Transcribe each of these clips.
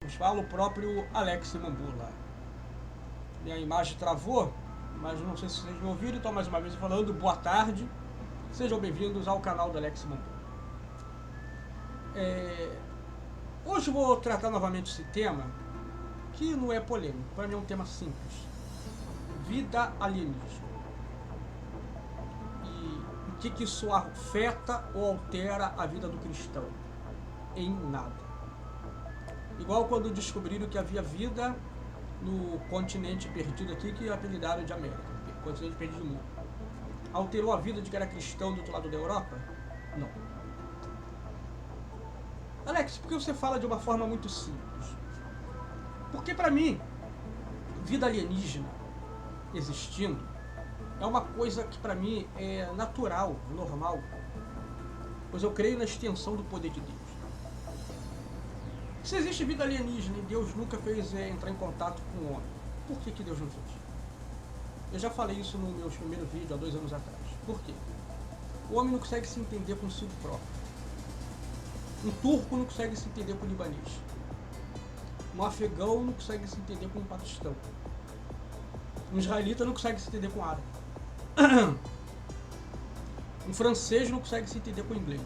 vos fala, o próprio Alex Mambula. Minha imagem travou, mas não sei se vocês me ouviram, então mais uma vez falando, boa tarde, sejam bem-vindos ao canal do Alex Mambula. Hoje vou tratar novamente esse tema, que não é polêmico, para mim é um tema simples: vida alienígena. E o que isso afeta ou altera a vida do cristão? Em nada. Igual quando descobriram que havia vida no continente perdido aqui, que apelidaram de América, continente perdido do mundo. Alterou a vida de quem era cristão do outro lado da Europa? Não. Alex, por que você fala de uma forma muito simples? Porque para mim, vida alienígena existindo é uma coisa que para mim é natural, normal, pois eu creio na extensão do poder de Deus. Se existe vida alienígena e Deus nunca fez entrar em contato com o homem, por que Deus não fez? Eu já falei isso no meu primeiro vídeo há 2 anos atrás. Por quê? O homem não consegue se entender consigo próprio. Um turco não consegue se entender com o libanês. Um afegão não consegue se entender com o paquistão. Um israelita não consegue se entender com o árabe. Um francês não consegue se entender com o inglês.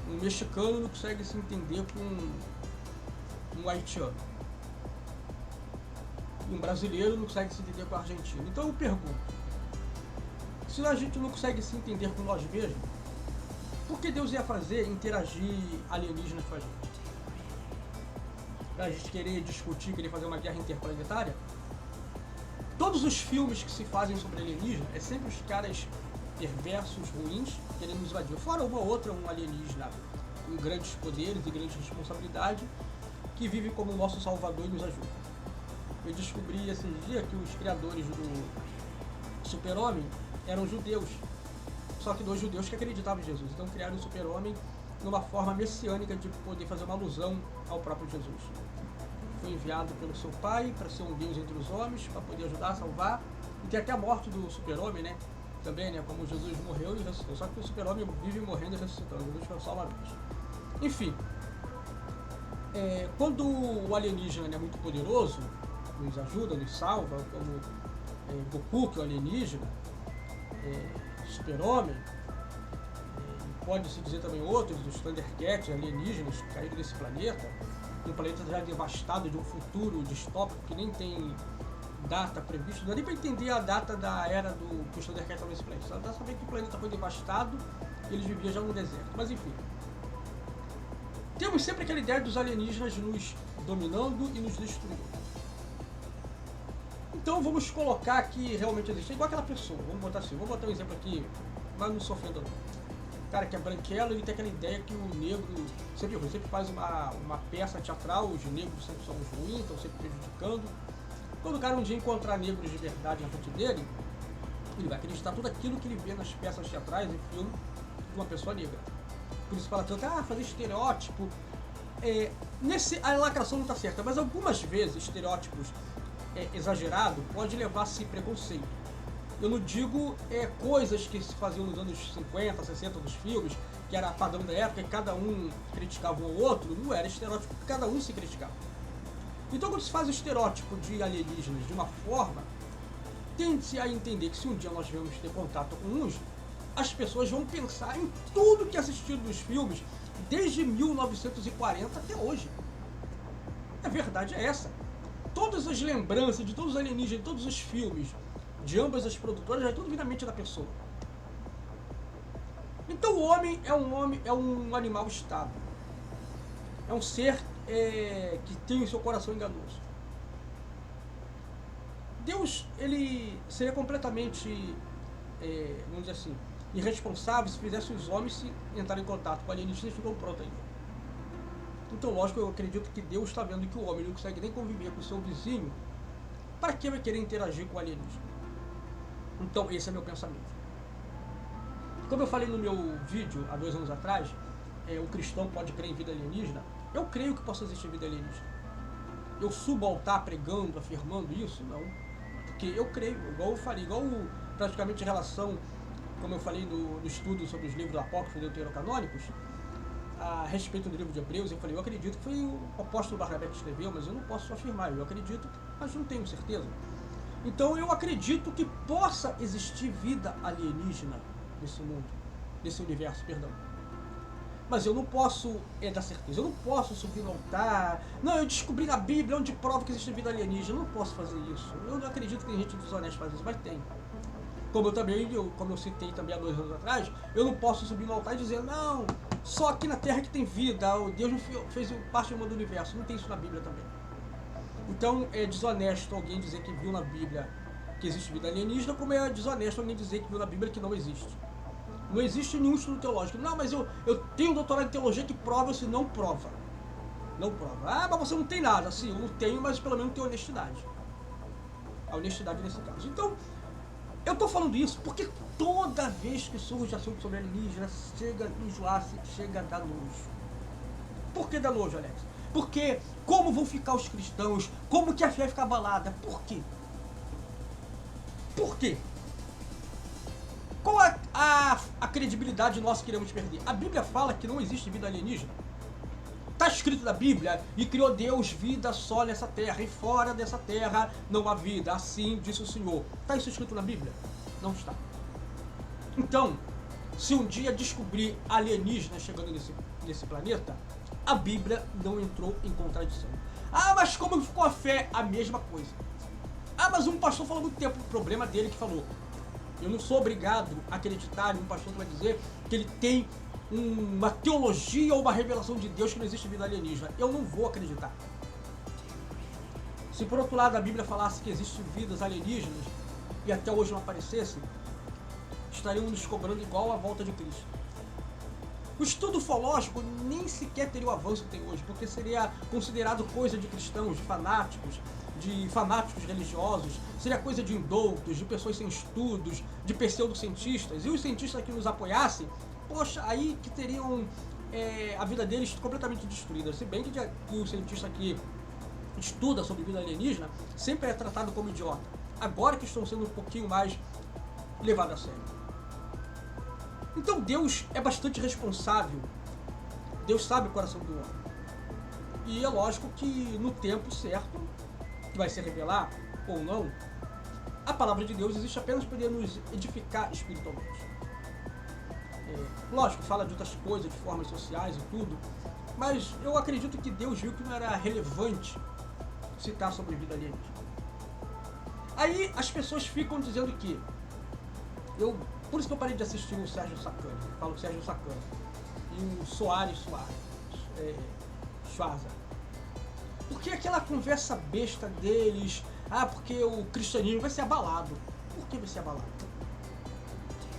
Um mexicano não consegue se entender com um haitiano. E um brasileiro não consegue se entender com o argentino. Então eu pergunto, se a gente não consegue se entender com nós mesmos, por que Deus ia fazer interagir alienígenas com a gente? Pra gente querer discutir, querer fazer uma guerra interplanetária? Todos os filmes que se fazem sobre alienígena é sempre os caras perversos, ruins, querendo nos invadir. Fora uma ou outra, um alienígena com grandes poderes e grandes responsabilidades, que vive como o nosso salvador e nos ajuda. Eu descobri esses dias que os criadores do Super-Homem eram judeus, só que 2 judeus que acreditavam em Jesus. Então criaram o Super-Homem numa forma messiânica de poder fazer uma alusão ao próprio Jesus. Foi enviado pelo seu pai para ser um Deus entre os homens, para poder ajudar a salvar. E tem até a morte do Super-Homem, né? Também, né? Como Jesus morreu e ressuscitou. Só que o Super-Homem vive morrendo e ressuscitando. Jesus foi só uma vez. Enfim, quando o alienígena é muito poderoso, nos ajuda, nos salva, como Goku, que é o alienígena, Super-Homem, pode-se dizer também outros, os Thundercats alienígenas que caíram desse planeta, um planeta já devastado de um futuro distópico que nem tem data prevista. Não dá nem para entender a data da era do que os Thundercats estavam nesse planeta. Só dá pra saber que o planeta foi devastado e eles viviam já no deserto. Mas enfim, temos sempre aquela ideia dos alienígenas nos dominando e nos destruindo. Então vamos colocar que realmente existe, igual aquela pessoa, vamos botar assim, vou botar um exemplo aqui, mas não sofrendo não. O cara que é branquelo, ele tem aquela ideia que o negro sempre faz uma peça teatral, os negros sempre somos ruins, estão sempre prejudicando. Quando o cara um dia encontrar negros de verdade na frente dele, ele vai acreditar tudo aquilo que ele vê nas peças teatrais e filmes de uma pessoa negra. Por isso fala tanto, fazer estereótipo. A lacração não está certa, mas algumas vezes estereótipos exagerados pode levar-se preconceito. Eu não digo coisas que se faziam nos anos 50, 60 dos filmes, que era padrão da época e cada um criticava um ao outro, não era estereótipo, cada um se criticava. Então quando se faz o estereótipo de alienígenas de uma forma, tende-se a entender que se um dia nós vamos ter contato com uns, as pessoas vão pensar em tudo que assistiram dos filmes desde 1940 até hoje. A verdade é essa. Todas as lembranças de todos os alienígenas, de todos os filmes, de ambas as produtoras, já é tudo vir na mente da pessoa. Então o homem é um animal estável. É um ser que tem o seu coração enganoso. Deus, ele seria completamente, vamos dizer assim, irresponsável se fizesse os homens se entrarem em contato com alienígenas e ficam prontos ainda. Então, lógico, eu acredito que Deus está vendo que o homem não consegue nem conviver com o seu vizinho. Para que vai querer interagir com o alienígena? Então, esse é meu pensamento. Como eu falei no meu vídeo há 2 anos atrás, o cristão pode crer em vida alienígena. Eu creio que possa existir vida alienígena. Eu subo ao altar pregando, afirmando isso? Não. Porque eu creio, igual eu falei, praticamente em relação, como eu falei no estudo sobre os livros apócrifos deuterocanônicos, a respeito do livro de Hebreus, eu falei, eu acredito que foi o apóstolo Barnabé que escreveu, mas eu não posso afirmar, eu acredito, mas não tenho certeza. Então eu acredito que possa existir vida alienígena nesse mundo, nesse universo, perdão. Mas eu não posso dar certeza, eu não posso subir no altar, não, eu descobri na Bíblia onde prova que existe vida alienígena, eu não posso fazer isso. Eu não acredito que tem gente desonesta que faz isso, mas tem. Como eu citei também há 2 anos atrás, eu não posso subir no altar e dizer, não, só aqui na Terra que tem vida, o Deus fez parte do mundo do universo, não tem isso na Bíblia também. Então é desonesto alguém dizer que viu na Bíblia que existe vida alienígena, como é desonesto alguém dizer que viu na Bíblia que não existe. Não existe nenhum estudo teológico. Não, mas eu tenho um doutorado em teologia que prova isso. Não prova. Não prova. Ah, mas você não tem nada. Sim, eu não tenho, mas pelo menos tenho honestidade. A honestidade nesse caso. Então, eu estou falando isso porque toda vez que surge assunto sobre alienígena, chega a enjoar, chega a dar nojo. Por que dá nojo, Alex? Porque como vão ficar os cristãos? Como que a fé vai ficar abalada? Por quê? Por quê? Qual a credibilidade nossa que queremos perder? A Bíblia fala que não existe vida alienígena. Está escrito na Bíblia, e criou Deus vida só nessa terra, e fora dessa terra não há vida, assim disse o Senhor. Está isso escrito na Bíblia? Não está. Então, se um dia descobrir alienígenas chegando nesse planeta, a Bíblia não entrou em contradição. Ah, mas como ficou a fé? A mesma coisa. Ah, mas um pastor falou há muito tempo, o problema dele que falou. Eu não sou obrigado a acreditar em um pastor que vai dizer que ele tem uma teologia ou uma revelação de Deus que não existe vida alienígena. Eu não vou acreditar. Se por outro lado a Bíblia falasse que existem vidas alienígenas e até hoje não aparecesse, estariam nos cobrando igual a volta de Cristo. O estudo ufológico nem sequer teria o avanço que tem hoje, porque seria considerado coisa de cristãos, de fanáticos religiosos, seria coisa de indoutos, de pessoas sem estudos, de pseudocientistas, e os cientistas que nos apoiassem, poxa, aí que teriam a vida deles completamente destruída. Se bem que o cientista que estuda sobre vida alienígena sempre é tratado como idiota. Agora que estão sendo um pouquinho mais levados a sério. Então Deus é bastante responsável. Deus sabe o coração do homem. E é lógico que no tempo certo, que vai se revelar ou não, a palavra de Deus existe apenas para nos edificar espiritualmente. Lógico, fala de outras coisas, de formas sociais e tudo, mas eu acredito que Deus viu que não era relevante citar sobre vida alienígena. Aí as pessoas ficam dizendo que por isso que eu parei de assistir o Sérgio Sacani, falo Sérgio Sacani, e o Soares Schwarza. Porque aquela conversa besta deles, porque o cristianismo vai ser abalado. Por que vai ser abalado?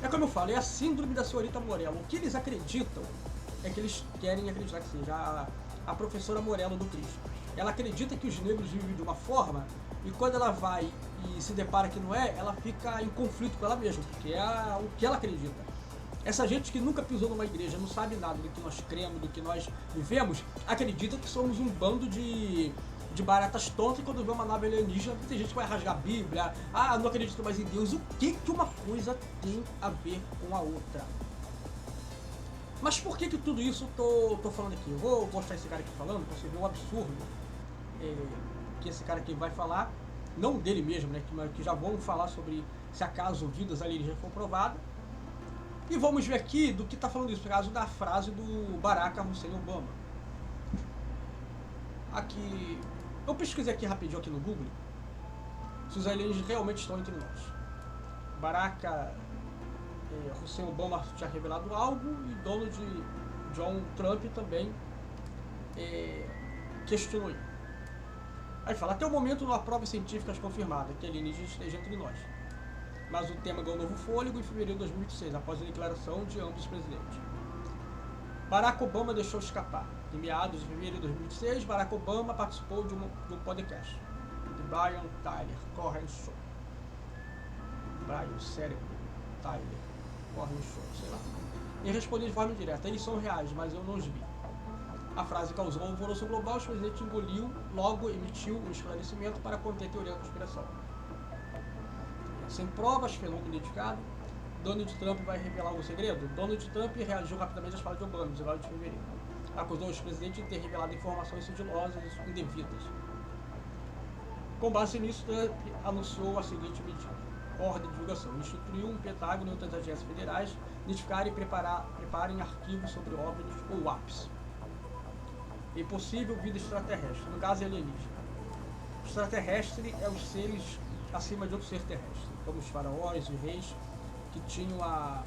É como eu falo, é a síndrome da senhorita Morello. O que eles acreditam é que eles querem acreditar que seja a professora Morello do Cristo. Ela acredita que os negros vivem de uma forma, e quando ela vai e se depara que não é, ela fica em conflito com ela mesma, porque é o que ela acredita. Essa gente que nunca pisou numa igreja, não sabe nada do que nós cremos, do que nós vivemos, acredita que somos um bando de baratas tontas, e quando vê uma nave alienígena, tem gente que vai rasgar a Bíblia, não acredito mais em Deus. O que uma coisa tem a ver com a outra? Mas por que tudo isso tô falando aqui? Eu vou mostrar esse cara aqui falando, para você ver o absurdo que esse cara aqui vai falar, não dele mesmo, né, que já vão falar sobre se acaso vidas alienígenas for provada. E vamos ver aqui do que está falando isso, por causa da frase do Barack Hussein Obama. Aqui, eu pesquisei aqui rapidinho aqui no Google se os alienígenas realmente estão entre nós. Barack Hussein Obama tinha revelado algo, e Donald John Trump também questionou isso. Aí fala, até o momento não há provas científicas confirmadas que alienígenas estejam entre nós. Mas o tema ganhou novo fôlego em fevereiro de 2006, após a declaração de ambos os presidentes. Barack Obama deixou escapar. Em meados de fevereiro de 2006, Barack Obama participou de um podcast, de Brian Tyler Cohen Show. Brian Cérebro Tyler Cohen Show, sei lá. E respondeu de forma direta, eles são reais, mas eu não os vi. A frase causou um alvoroço global, o presidente engoliu, logo emitiu um esclarecimento para conter a teoria da conspiração. Sem provas, fenômeno identificado, Donald Trump vai revelar o segredo? Donald Trump reagiu rapidamente às falas de Obama, 19 de fevereiro. acusou o ex-presidente de ter revelado informações sigilosas indevidas. Com base nisso, Trump anunciou a seguinte medida: ordem de divulgação. Instituiu um Pentágono e outras agências federais identificarem e preparem arquivos sobre OVNIs ou WAPs. E possível vida extraterrestre, no caso alienígena. Extraterrestre é os seres acima de outro ser terrestre, como os faraós e reis, que tinham a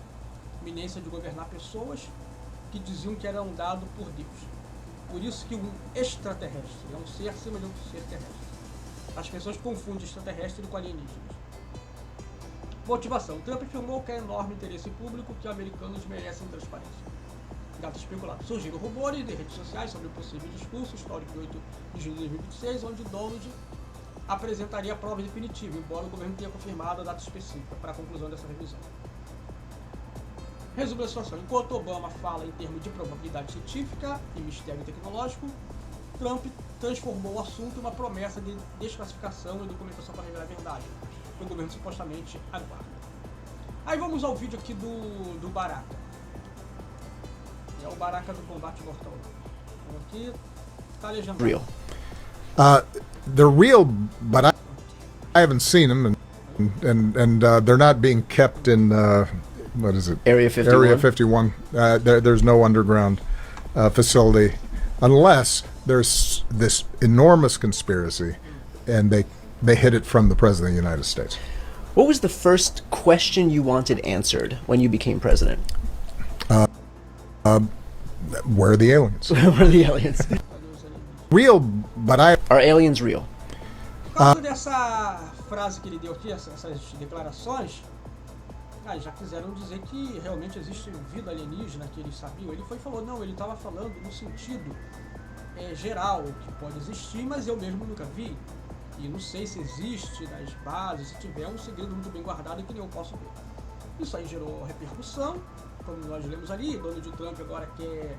iminência de governar pessoas que diziam que eram dados por Deus. Por isso que um extraterrestre é um ser acima de outro ser terrestre. As pessoas confundem extraterrestre com alienígenas. Motivação. Trump afirmou que há enorme interesse público que americanos merecem transparência. Gato especulado. Surgiram rumores de redes sociais sobre o possível discurso histórico de 8 de julho de 2026, onde Donald apresentaria a prova definitiva, embora o governo tenha confirmado a data específica para a conclusão dessa revisão. Resumo da situação. Enquanto Obama fala em termos de probabilidade científica e mistério tecnológico, Trump transformou o assunto em uma promessa de desclassificação e documentação para revelar a verdade, que o governo supostamente aguarda. Aí vamos ao vídeo aqui do Baraka. É o Baraka do Combate Mortal. Então aqui está legendado. Real. They're real, but I haven't seen them, and they're not being kept in what is it? Area 51. Area 51. There's no underground facility, unless there's this enormous conspiracy, and they hid it from the President of the United States. What was the first question you wanted answered when you became president? Where are the aliens? Where are the aliens? Real, but I. Are aliens real? Por causa dessa frase que ele deu aqui, essas declarações, já quiseram dizer que realmente existe vida alienígena, que eles sabiam. Ele foi e falou, não, ele estava falando no sentido geral, que pode existir, mas eu mesmo nunca vi. E não sei se existe nas bases, se tiver, é um segredo muito bem guardado que nem eu posso ver. Isso aí gerou repercussão, como nós lemos ali. Donald Trump agora quer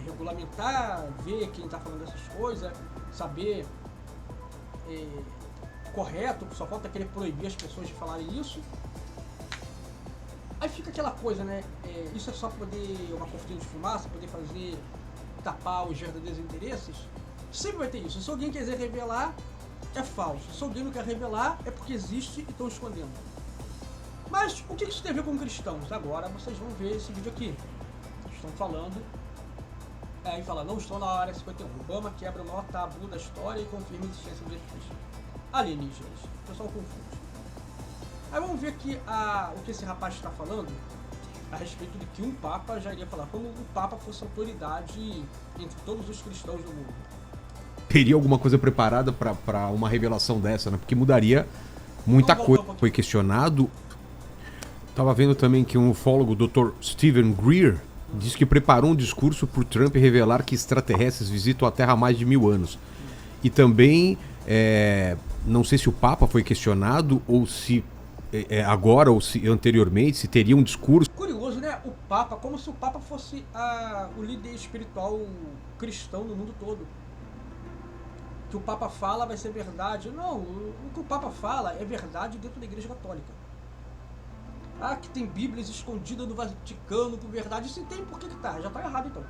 regulamentar, ver quem está falando dessas coisas, saber correto, só falta querer proibir as pessoas de falarem isso. Aí fica aquela coisa, né? Isso é só poder, uma cortina de fumaça, poder fazer, tapar os verdadeiros interesses. Sempre vai ter isso. Se alguém quiser revelar, é falso. Se alguém não quer revelar, é porque existe e estão escondendo. Mas o que isso tem a ver com cristãos? Agora vocês vão ver esse vídeo aqui. Estão falando. Aí fala, não estou na área 51. Obama quebra o maior tabu da história e confirma a existência de alienígenas. O pessoal confunde. Aí vamos ver aqui o que esse rapaz está falando a respeito de que um Papa já iria falar, como o Papa fosse autoridade entre todos os cristãos do mundo. Teria alguma coisa preparada para uma revelação dessa, né? Porque mudaria muita coisa. Foi questionado. Estava vendo também que um ufólogo, o Dr. Stephen Greer, diz que preparou um discurso para o Trump revelar que extraterrestres visitam a Terra há mais de 1000 anos. E também, não sei se o Papa foi questionado, ou se agora, ou se anteriormente, se teria um discurso. Curioso, né? O Papa, como se o Papa fosse o líder espiritual cristão no mundo todo. Que o Papa fala vai ser verdade. Não, o que o Papa fala é verdade dentro da Igreja Católica. Que tem Bíblias escondidas no Vaticano com verdade. Se tem, por que tá? Já tá errado então.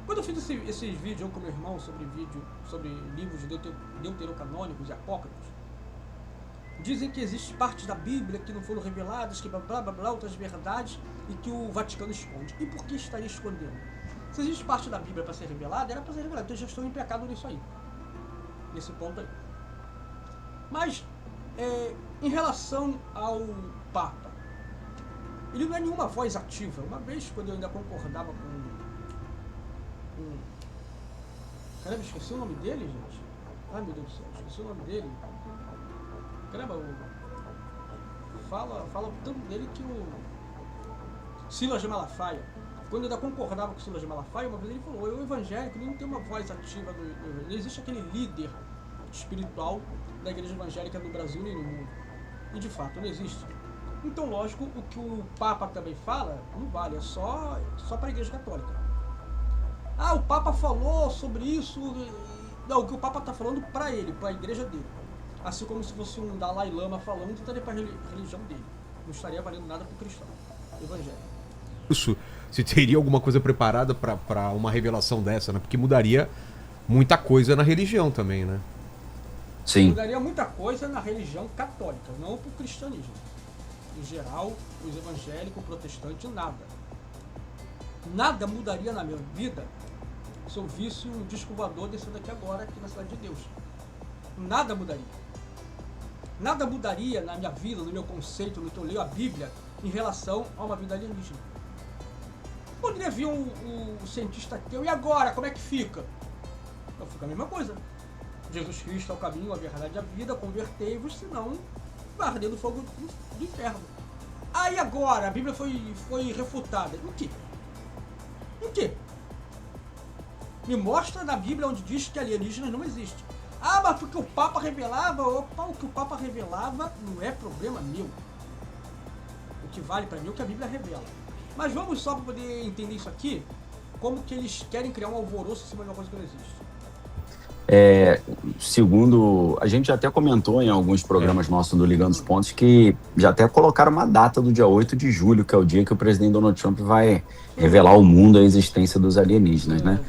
Quando eu fiz esses vídeos, eu com meu irmão, sobre livros deuterocanônicos e apócrifos, dizem que existe parte da Bíblia que não foram reveladas, que blá blá blá blá, outras verdades, e que o Vaticano esconde. E por que estaria escondendo? Se existe parte da Bíblia para ser revelada, era para ser revelada. Então já estou em pecado nisso aí. Nesse ponto aí. Mas, em relação ao Papa, ele não é nenhuma voz ativa. Uma vez, quando eu ainda concordava com... Caramba, esqueci o nome dele, gente. Ai, meu Deus do céu, esqueci o nome dele. Caramba, fala tanto dele que o Silas de Malafaia. Quando eu ainda concordava com o Silas de Malafaia, uma vez ele falou, o evangélico não tem uma voz ativa, não existe aquele líder espiritual da igreja evangélica no Brasil nem no mundo. E de fato não existe. Então, lógico, o que o Papa também fala não vale, é só para a igreja católica. O Papa falou sobre isso. Não, o que o Papa está falando para ele, para a igreja dele. Assim como se fosse um Dalai Lama falando, estaria para a religião dele. Não estaria valendo nada para o cristão evangélico. Isso, se teria alguma coisa preparada pra uma revelação dessa, né? Porque mudaria muita coisa na religião também, né? Sim. Mudaria muita coisa na religião católica, não pro cristianismo. Em geral, os evangélicos, protestantes, nada. Nada mudaria na minha vida se eu visse um disco voador descendo aqui agora, aqui na Cidade de Deus. Nada mudaria. Nada mudaria na minha vida, no meu conceito, no que eu leio a Bíblia, em relação a uma vida alienígena. Poderia vir um cientista ateu, e agora, como é que fica? Então fica a mesma coisa. Jesus Cristo é o caminho, a verdade e a vida, convertei-vos, senão vai arder no fogo do inferno. Aí agora, a Bíblia foi refutada. Em quê? Em quê? Me mostra na Bíblia onde diz que alienígenas não existem. Ah, mas porque o Papa revelava? Opa, o que o Papa revelava não é problema meu. O que vale para mim é o que a Bíblia revela. Mas vamos só para poder entender isso aqui, como que eles querem criar um alvoroço em cima de uma coisa que não existe. Segundo, a gente já até comentou em alguns programas nossos do Ligando os Pontos que já até colocaram uma data do dia 8 de julho, que é o dia que o presidente Donald Trump vai revelar ao mundo a existência dos alienígenas, né?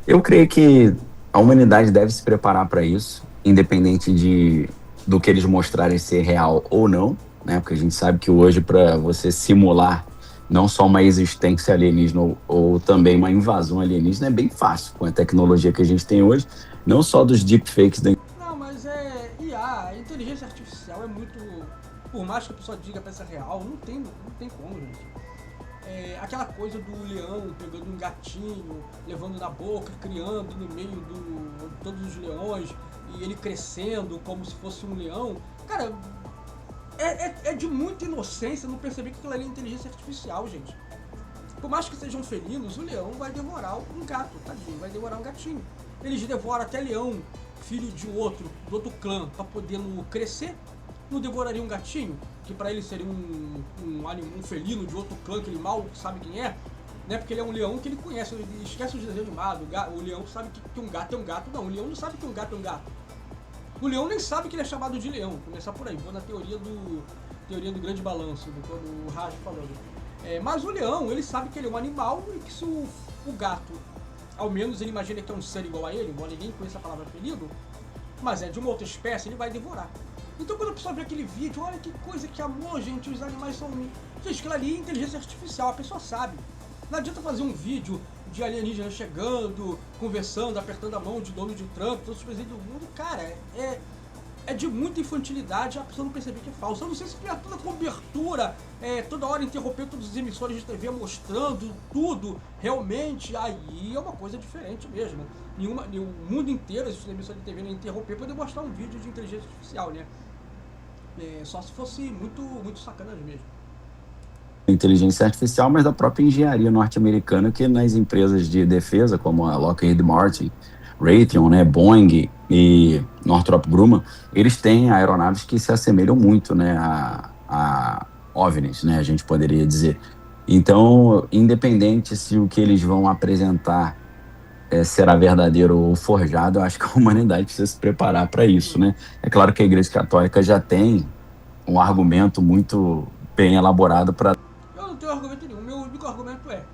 Eu creio que a humanidade deve se preparar para isso, independente do que eles mostrarem ser real ou não, né? Porque a gente sabe que hoje, para você simular não só uma existência alienígena ou também uma invasão alienígena, é bem fácil com a tecnologia que a gente tem hoje, não só dos deepfakes da Não, mas IA, a inteligência artificial é muito... Por mais que a pessoa diga para ser real, não tem como, gente. Aquela coisa do leão pegando um gatinho, levando na boca, criando no meio de todos os leões, e ele crescendo como se fosse um leão. Cara, é de muita inocência não perceber que aquilo ali é inteligência artificial, gente. Por mais que sejam felinos, o leão vai devorar um gato, tadinho, vai devorar um gatinho. Eles devoram até leão, filho de do outro clã, para poder crescer. Não devoraria um gatinho, que para ele seria um felino de outro clã que ele mal sabe quem é, né? Porque ele é um leão que ele conhece, ele esquece os desenhos animados. O leão sabe que um gato é um gato. Não, o leão não sabe que um gato é um gato. O leão nem sabe que ele é chamado de leão. Começar por aí, vou na teoria do grande balanço, do Raj falando. Mas o leão, ele sabe que ele é um animal e que se o gato, ao menos ele imagina que é um ser igual a ele, embora ninguém conheça a palavra apelido, mas é de uma outra espécie, ele vai devorar. Então quando a pessoa vê aquele vídeo, olha que coisa, que amor, gente, os animais são... Gente, aquilo ali é inteligência artificial, a pessoa sabe. Não adianta fazer um vídeo de alienígena chegando, conversando, apertando a mão de Donald Trump, todos os presidentes do mundo. Cara, é de muita infantilidade a pessoa não perceber que é falso. Eu não sei se tiver toda a cobertura, toda hora interromper todos os emissores de TV mostrando tudo, realmente, aí é uma coisa diferente mesmo. O mundo inteiro, as emissores de TV não interromper, poder mostrar um vídeo de inteligência artificial, né? Só se fosse muito, muito sacanagem mesmo. inteligência artificial, mas da própria engenharia norte-americana, que nas empresas de defesa, como a Lockheed Martin, Raytheon, né, Boeing e Northrop Grumman, eles têm aeronaves que se assemelham muito, né, a OVNIs, né, a gente poderia dizer. Então, independente se o que eles vão apresentar será verdadeiro ou forjado, eu acho que a humanidade precisa se preparar para isso, né? É claro que a Igreja Católica já tem um argumento muito bem elaborado para... Eu não tenho argumento nenhum. Meu único argumento é: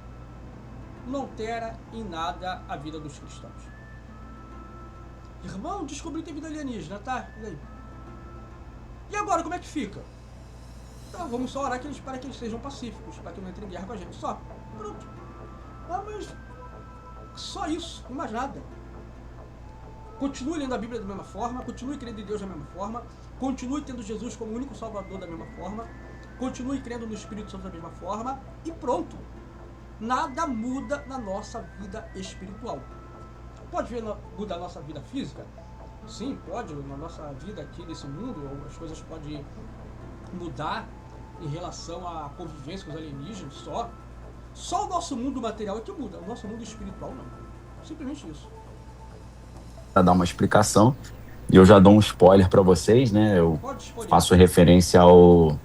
não altera em nada a vida dos cristãos. Irmão, descobri que tem vida alienígena, tá? E aí? E agora, como é que fica? Então, vamos só orar para que eles sejam pacíficos, para que não entrem em guerra com a gente. Só. Pronto. Ah, mas só isso, não mais nada. Continue lendo a Bíblia da mesma forma, continue crendo em Deus da mesma forma, continue tendo Jesus como o único salvador da mesma forma, continue crendo no Espírito Santo da mesma forma e pronto. Nada muda na nossa vida espiritual. Pode mudar a nossa vida física? Sim, pode. Na nossa vida aqui nesse mundo, as coisas podem mudar em relação à convivência com os alienígenas, só o nosso mundo material é que muda, o nosso mundo espiritual não. Simplesmente isso. Para dar uma explicação, e eu já dou um spoiler para vocês, né? Eu faço referência ao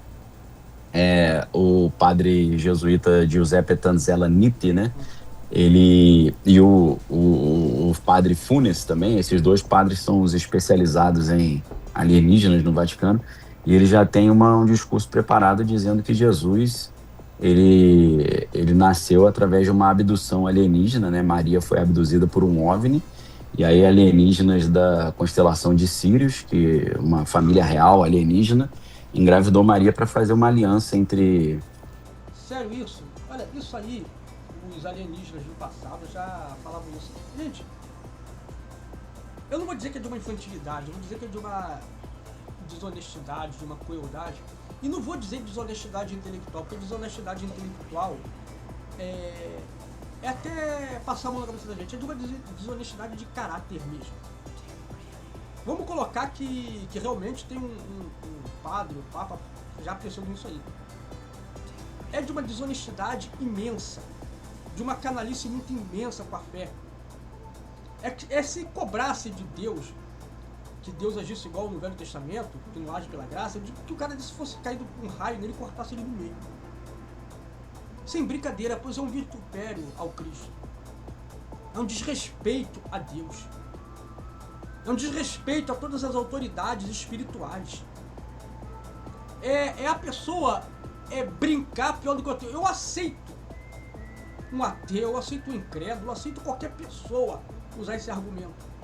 o padre jesuíta Giuseppe Tanzella Nitti, né? Ele e o padre Funes também, esses dois padres são os especializados em alienígenas no Vaticano, e ele já tem um discurso preparado dizendo que Jesus ele nasceu através de uma abdução alienígena, né? Maria foi abduzida por um OVNI, e aí alienígenas da constelação de Sírios, que uma família real alienígena, engravidou Maria para fazer uma aliança entre... Sério isso? Olha, isso aí, os alienígenas do passado já falavam isso. Gente, eu não vou dizer que é de uma infantilidade, eu vou dizer que é de uma desonestidade, de uma crueldade. E não vou dizer desonestidade intelectual, porque desonestidade intelectual é até passar a mão na cabeça da gente, é de uma desonestidade de caráter mesmo. Vamos colocar que realmente tem um padre, um papa, já pensou nisso aí. É de uma desonestidade imensa, de uma canalice muito imensa com a fé. É se cobrasse de Deus, que Deus agisse igual no Velho Testamento, que não age pela graça, que o cara, se fosse caído um raio nele, cortasse ele no meio. Sem brincadeira, pois é um vitupério ao Cristo. É um desrespeito a Deus. É um desrespeito a todas as autoridades espirituais. É a pessoa brincar pior do que o ateu. Eu aceito um ateu, eu aceito um incrédulo, eu aceito qualquer pessoa usar esse argumento.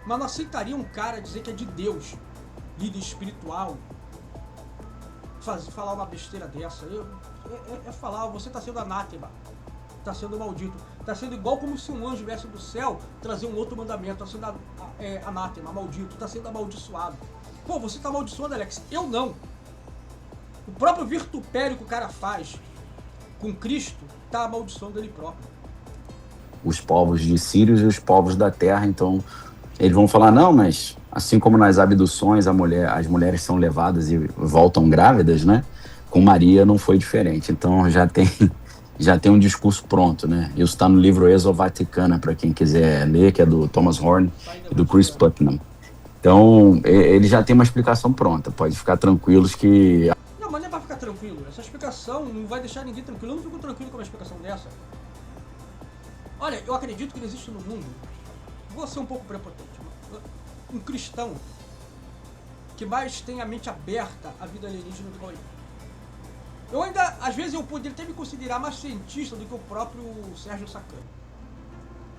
Mas não aceitaria um cara dizer que é de Deus, líder espiritual, falar uma besteira dessa. Falar, você está sendo anátema, está sendo maldito, está sendo igual como se um anjo viesse do céu trazer um outro mandamento, está sendo anátema, maldito, está sendo amaldiçoado. Pô, você está amaldiçoando, Alex? Eu não. O próprio virtupério que o cara faz com Cristo está amaldiçoando ele próprio. Os povos de Sírios e os povos da Terra, então eles vão falar, não, mas assim como nas abduções as mulheres são levadas e voltam grávidas, né? Com Maria não foi diferente. Então já tem um discurso pronto, né? Isso está no livro Exovaticana, para quem quiser ler, que é do Thomas Horn e do Chris Putnam. Então ele já tem uma explicação pronta, pode ficar tranquilos que... Não, mas não é pra ficar tranquilo. Essa explicação não vai deixar ninguém tranquilo. Eu não fico tranquilo com uma explicação dessa. Olha, eu acredito que não existe no mundo, vou ser um pouco prepotente, um cristão que mais tem a mente aberta à vida alienígena do que eu. Eu ainda, às vezes, eu poderia até me considerar mais cientista do que o próprio Sérgio Sacani.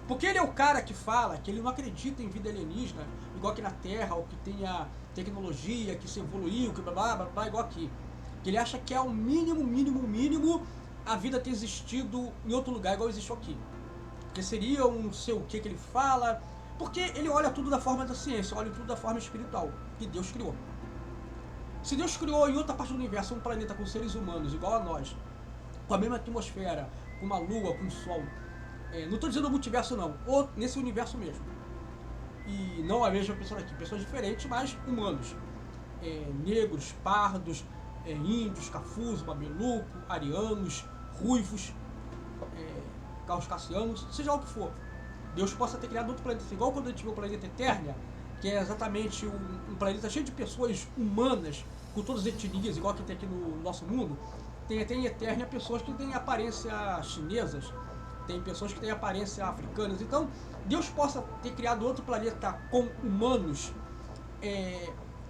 Porque ele é o cara que fala que ele não acredita em vida alienígena, igual aqui na Terra, ou que tenha tecnologia, que se evoluiu, que blá blá blá, blá igual aqui. Que ele acha que é o mínimo a vida ter existido em outro lugar, igual existiu aqui. Que seria um não sei o que ele fala, porque ele olha tudo da forma da ciência, olha tudo da forma espiritual, que Deus criou. Se Deus criou em outra parte do universo um planeta com seres humanos, igual a nós, com a mesma atmosfera, com uma lua, com um sol, não estou dizendo o multiverso não, ou nesse universo mesmo, e não a mesma pessoa aqui, pessoas diferentes, mas humanos, negros, pardos, índios, cafus, mameluco, arianos, ruivos, caucasianos, seja lá o que for. Deus possa ter criado outro planeta, igual quando a gente vê o planeta Eternia, que é exatamente um planeta cheio de pessoas humanas, com todas as etnias, igual que tem aqui no nosso mundo. Tem até em Eternia pessoas que têm aparência chinesas, tem pessoas que têm aparência africanas. Então, Deus possa ter criado outro planeta com humanos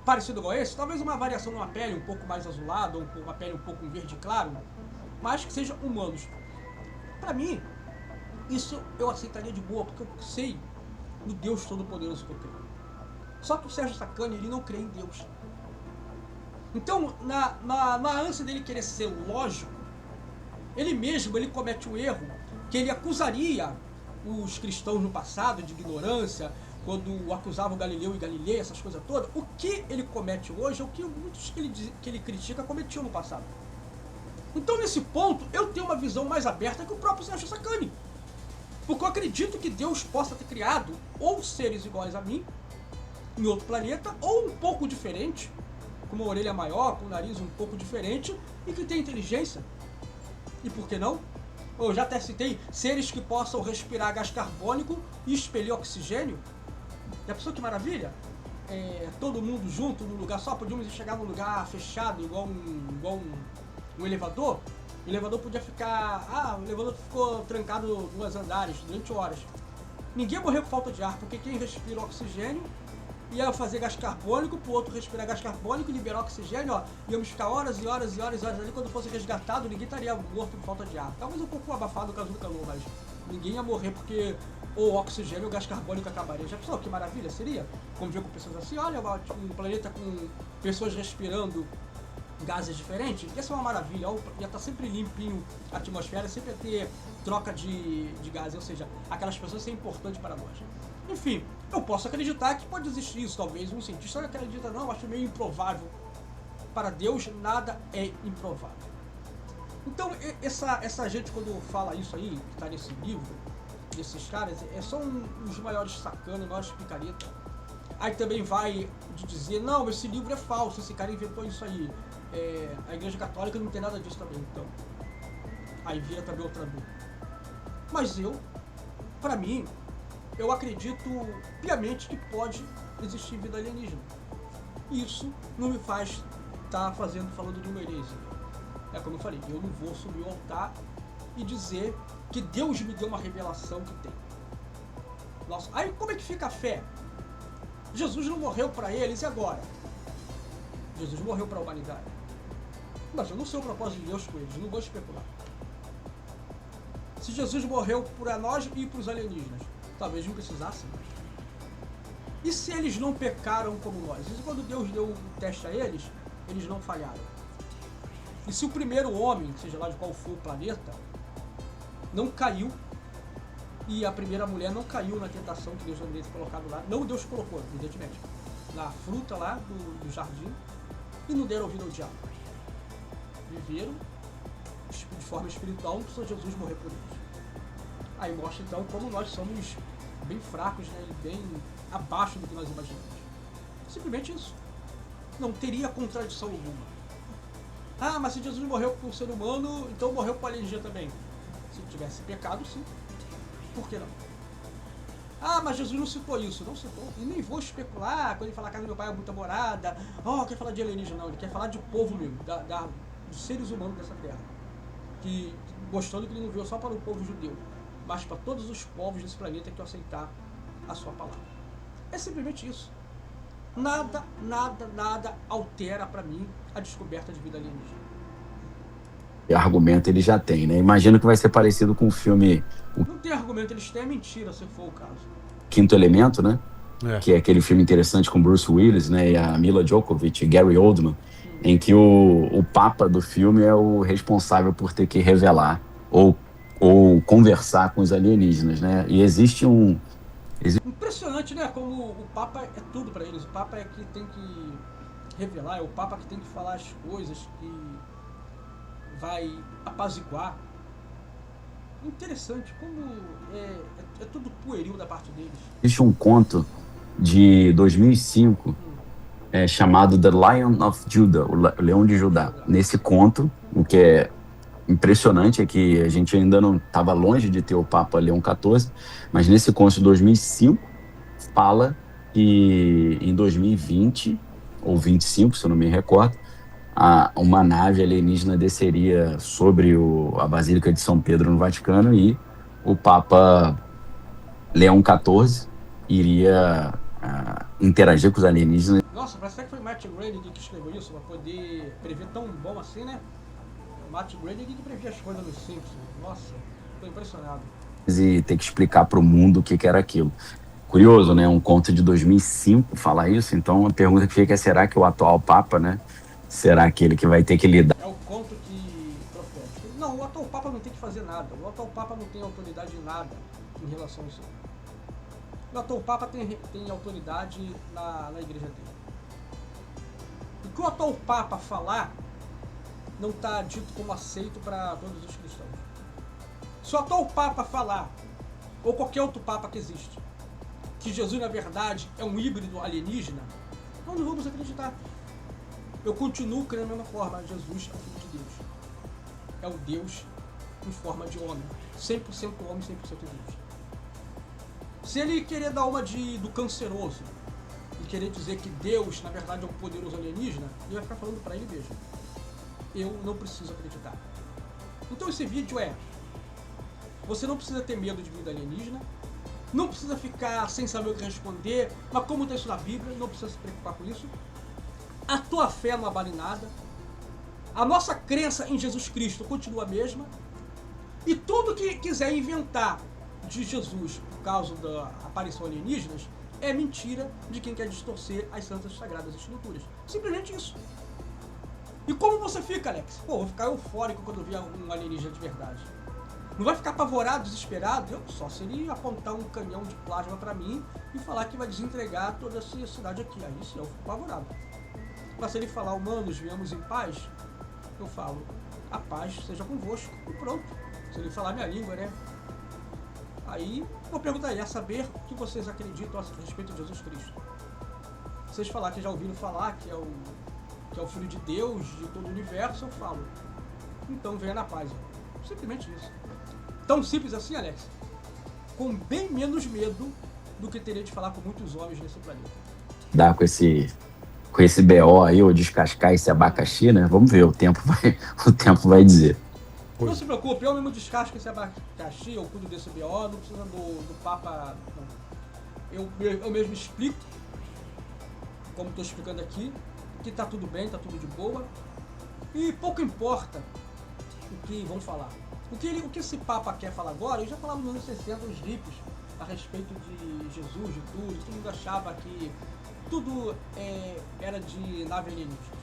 parecido igual a esse, talvez uma variação numa pele um pouco mais azulada, ou uma pele um pouco verde claro, mas que sejam humanos. Para mim, isso eu aceitaria de boa, porque eu sei no Deus Todo-Poderoso que eu creio. Só que o Sérgio Sacani, ele não crê em Deus. Então, na ânsia dele querer ser lógico, ele comete um erro que ele acusaria os cristãos no passado de ignorância, quando acusavam Galileu e Galileia, essas coisas todas. O que ele comete hoje é o que muitos que ele critica cometiam no passado. Então, nesse ponto, eu tenho uma visão mais aberta que o próprio Sérgio Sacani. Porque eu acredito que Deus possa ter criado ou seres iguais a mim, em outro planeta, ou um pouco diferente, com uma orelha maior, com um nariz um pouco diferente, e que tem inteligência. E por que não? Eu já até citei seres que possam respirar gás carbônico e expelir oxigênio. Já pensou que maravilha? Todo mundo junto num lugar só, podíamos chegar num lugar fechado, igual um elevador. O elevador podia ficar... o elevador ficou trancado 2 andares durante horas. Ninguém morreu por falta de ar, porque quem respira oxigênio ia fazer gás carbônico, pro outro respirar gás carbônico, liberar oxigênio, ó. Íamos ficar horas e horas e horas e horas ali, quando fosse resgatado, ninguém estaria morto por falta de ar. Talvez um pouco abafado no caso do calor, mas ninguém ia morrer porque o oxigênio ou o gás carbônico acabaria. Já pensou que maravilha seria? Conviver com pessoas assim, olha, um planeta com pessoas respirando gases diferentes, ia ser uma maravilha, ia estar sempre limpinho a atmosfera, sempre ia ter troca de gases, ou seja, aquelas pessoas são importantes para nós. Enfim, eu posso acreditar que pode existir isso, talvez um cientista não acredita, não, eu acho meio improvável. Para Deus, nada é improvável. Então, essa gente, quando fala isso aí, que está nesse livro, desses caras, são os maiores sacanas, maiores picareta. Aí também vai de dizer, não, esse livro é falso, esse cara inventou isso aí. A Igreja Católica não tem nada disso também, então. Aí vira também outra dúvida. Mas pra mim, eu acredito piamente que pode existir vida alienígena. Isso não me faz estar falando de uma heresia. É como eu falei, eu não vou subir o altar e dizer que Deus me deu uma revelação que tem. Nossa, aí como é que fica a fé? Jesus não morreu para eles, e agora? Jesus morreu para a humanidade. Mas eu não sei o propósito de Deus com eles, não vou especular. Se Jesus morreu para nós e para os alienígenas, talvez não precisasse. E se eles não pecaram como nós? E quando Deus deu um teste a eles, eles não falharam? E se o primeiro homem, seja lá de qual for o planeta, não caiu, e a primeira mulher não caiu na tentação que Deus deveria ter colocado lá, não Deus colocou, evidentemente, na fruta lá do jardim, e não deram ouvido ao diabo. Viveram de forma espiritual, não precisou Jesus morrer por eles. Aí mostra então como nós somos bem fracos, né, e bem abaixo do que nós imaginamos. Simplesmente isso. Não teria contradição alguma. Ah, mas se Jesus morreu por um ser humano, então morreu por alienígena também. Se tivesse pecado, sim. Por que não? Ah, mas Jesus não citou isso. Não citou. E nem vou especular quando ele falar que a casa do meu pai é muita morada. Quer falar de alienígena? Não, ele quer falar de povo mesmo, dos seres humanos dessa terra. Mostrando que ele não veio só para o povo judeu, mas para todos os povos desse planeta que aceitar a sua palavra. É simplesmente isso. Nada altera para mim a descoberta de vida alienígena. Argumento ele já tem, né? Imagino que vai ser parecido com o filme Não tem argumento, eles têm mentira, se for o caso. Quinto Elemento, né? É. Que é aquele filme interessante com Bruce Willis, né? E a Mila Djokovic e Gary Oldman, em que o papa do filme é o responsável por ter que revelar ou conversar com os alienígenas, né? E existe Impressionante, né? Como o Papa é tudo para eles. O Papa é que tem que revelar, é o Papa que tem que falar as coisas, que vai apaziguar. Interessante, como é tudo pueril da parte deles. existe um conto de 2005 chamado The Lion of Judah, o Leão de Judá. Nesse conto, o que é impressionante é que a gente ainda não estava longe de ter o Papa Leão XIV, mas nesse conto de 2005 fala que em 2020 ou 25, se eu não me recordo, uma nave alienígena desceria sobre a Basílica de São Pedro no Vaticano e o Papa Leão XIV iria interagir com os alienígenas. Nossa, parece que foi Matt Groening que escreveu isso, para poder prever tão bom assim, né? Matt Groening que previa as coisas nos Simpsons. Nossa, tô impressionado. E ter que explicar para o mundo o que era aquilo. Curioso, né? Um conto de 2005 falar isso. Então a pergunta que fica é: será que o atual Papa, né? Será aquele que vai ter que lidar? É o conto que profético. Não, o atual Papa não tem que fazer nada. O atual Papa não tem autoridade em nada em relação a isso. O atual Papa tem autoridade na igreja dele. O que o atual Papa falar não está dito como aceito para todos os cristãos. Se o atual Papa falar, ou qualquer outro Papa que existe, que Jesus na verdade é um híbrido alienígena, nós não vamos acreditar. Eu continuo crendo da mesma forma, Jesus é o Filho de Deus. É o Deus em forma de homem. 100% homem, 100% Deus. Se ele querer dar uma do canceroso e querer dizer que Deus, na verdade, é um poderoso alienígena, ele vai ficar falando para ele mesmo: eu não preciso acreditar. Então esse vídeo você não precisa ter medo de vida alienígena, não precisa ficar sem saber o que responder, mas como está isso na Bíblia, não precisa se preocupar com isso. A tua fé não abale nada. A nossa crença em Jesus Cristo continua a mesma. E tudo que quiser inventar de Jesus por causa da aparição alienígenas é mentira de quem quer distorcer as santas e sagradas escrituras. Simplesmente isso. E como você fica, Alex? Pô, vou ficar eufórico quando vir um alienígena de verdade. Não vai ficar apavorado, desesperado? Só se ele apontar um canhão de plasma pra mim e falar que vai desentregar toda essa cidade aqui. Aí sim, eu fico apavorado. Mas se ele falar, humanos, viemos em paz, eu falo, a paz seja convosco. E pronto. Se ele falar minha língua, né? Aí eu perguntaria a saber o que vocês acreditam a respeito de Jesus Cristo. Vocês falar que já ouviram falar que é o Filho de Deus, de todo o universo, eu falo. Então venha na paz. Simplesmente isso. Tão simples assim, Alex. Com bem menos medo do que teria de falar com muitos homens nesse planeta. Dá com esse BO aí, ou descascar esse abacaxi, né? Vamos ver, o tempo vai dizer. Não se preocupe, eu mesmo descasco esse abacaxi, eu cuido desse BO, não precisa do Papa, não. Eu mesmo explico, como estou explicando aqui, que tá tudo bem, tá tudo de boa. E pouco importa o que vão falar. O que esse Papa quer falar agora, eu já falava nos anos 60, os hippies, a respeito de Jesus, de tudo, todo mundo achava que tudo era de nave alienígena.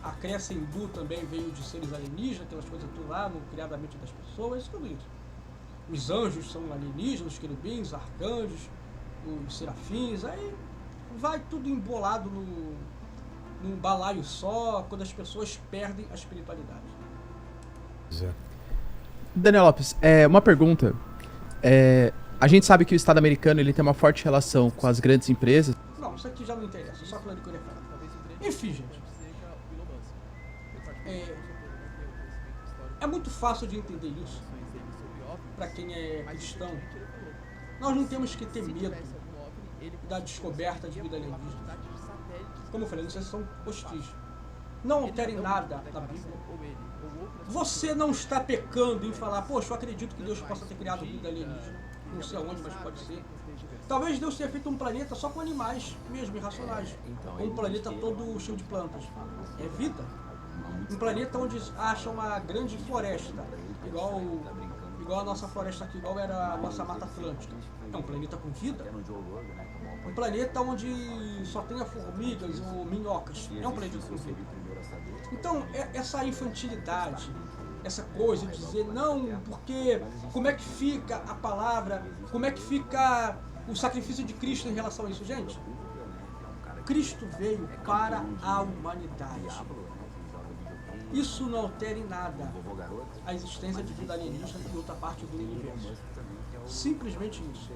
A crença hindu também veio de seres alienígenas, aquelas coisas tudo lá, no criado a mente das pessoas, tudo isso. Os anjos são alienígenas, os querubins, arcanjos, os serafins, aí vai tudo embolado num balaio só, quando as pessoas perdem a espiritualidade. Daniel Lopes, uma pergunta. A gente sabe que o Estado americano ele tem uma forte relação com as grandes empresas. Não, isso aqui já não interessa, só falando que eu ia falar. Enfim, gente. É muito fácil de entender isso para quem é cristão. Nós não temos que ter medo da descoberta de vida alienígena. Como eu falei, não sei se são hostis. Não alterem nada na Bíblia. Você não está pecando em falar, poxa, eu acredito que Deus possa ter criado vida alienígena. Não sei aonde, mas pode ser. Talvez Deus tenha feito um planeta só com animais mesmo, irracionais. Um planeta todo cheio de plantas. É vida. Um planeta onde acha uma grande floresta, igual a nossa floresta aqui, igual era a nossa Mata Atlântica. É um planeta com vida. Um planeta onde só tenha formigas ou minhocas. É um planeta com vida. Então, essa infantilidade, essa coisa de dizer, não, porque como é que fica a palavra, como é que fica o sacrifício de Cristo em relação a isso? Gente, Cristo veio para a humanidade. Isso não altera em nada a existência de vida alienígena em outra parte do universo. Simplesmente isso.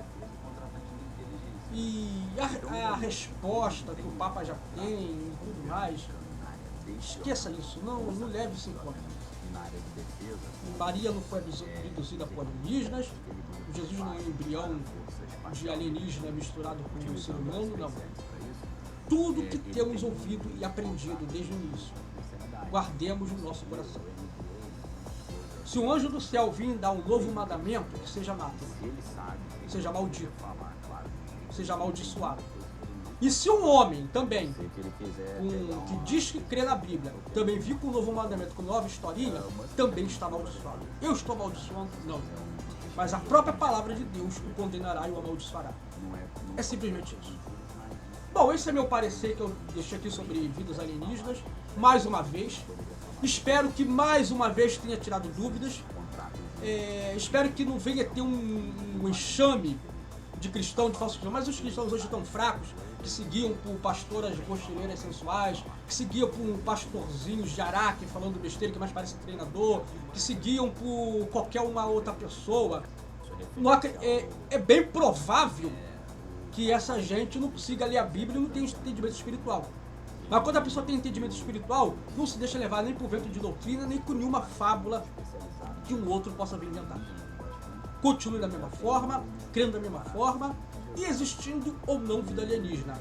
E a resposta que o Papa já tem e tudo mais, esqueça isso, não leve isso em conta. Maria não foi abduzida por alienígenas, Jesus não é um embrião de alienígena misturado com um ser humano, não. Tudo que temos ouvido e aprendido desde o início, guardemos no nosso coração. Se um anjo do céu vir dar um novo mandamento, que seja anátema, seja maldito, seja amaldiçoado. E se um homem também, que diz que crê na Bíblia, também vir com um novo mandamento, com nova historinha, também está amaldiçoado. Eu estou amaldiçoando? Não. Mas a própria palavra de Deus o condenará e o amaldiçoará. É simplesmente isso. Bom, esse é meu parecer que eu deixei aqui sobre vidas alienígenas. Mais uma vez. Espero que mais uma vez tenha tirado dúvidas. Espero que não venha ter um enxame de cristão, de falsos cristãos. Mas os cristãos hoje estão fracos, que seguiam por pastoras cochileiras sensuais, que seguiam por pastorzinhos de Araque falando besteira, que mais parece treinador, que seguiam por qualquer uma outra pessoa. É bem provável que essa gente não consiga ler a Bíblia e não tenha entendimento espiritual. Mas quando a pessoa tem entendimento espiritual, não se deixa levar nem por vento de doutrina, nem por nenhuma fábula que um outro possa vir inventar. Continue da mesma forma, crendo da mesma forma e existindo ou não vida alienígena.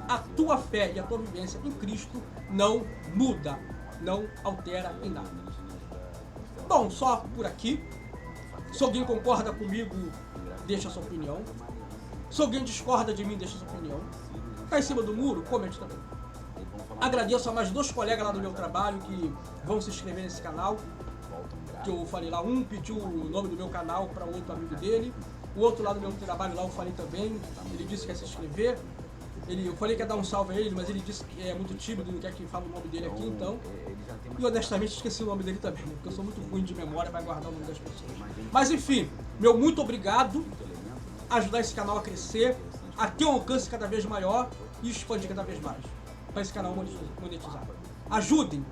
A tua fé e a tua vivência em Cristo não muda, não altera em nada. Bom, só por aqui. Se alguém concorda comigo, deixa a sua opinião. Se alguém discorda de mim, deixa sua opinião. Tá em cima do muro? Comente também. Agradeço a mais 2 colegas lá do meu trabalho que vão se inscrever nesse canal. Que eu falei lá, um pediu o nome do meu canal para outro amigo dele. O outro lá do meu trabalho lá eu falei também. Ele disse que quer se inscrever. Eu falei que ia dar um salve a ele, mas ele disse que é muito tímido, não quer que fale o nome dele aqui, então. E honestamente esqueci o nome dele também, né? Porque eu sou muito ruim de memória para guardar o nome das pessoas. Mas enfim, meu muito obrigado. Ajudar esse canal a crescer, a ter um alcance cada vez maior e expandir cada vez mais. Para esse canal monetizar. Ajudem,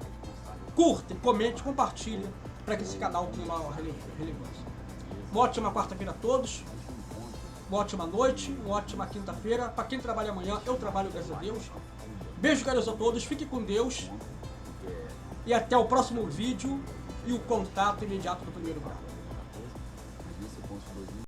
curtem, comentem, compartilhem para que esse canal tenha uma relevância. Uma ótima quarta-feira a todos. Uma ótima noite, uma ótima quinta-feira. Para quem trabalha amanhã, eu trabalho, graças a Deus. Beijo, caros a todos, fiquem com Deus. E até o próximo vídeo e o contato imediato do primeiro grau.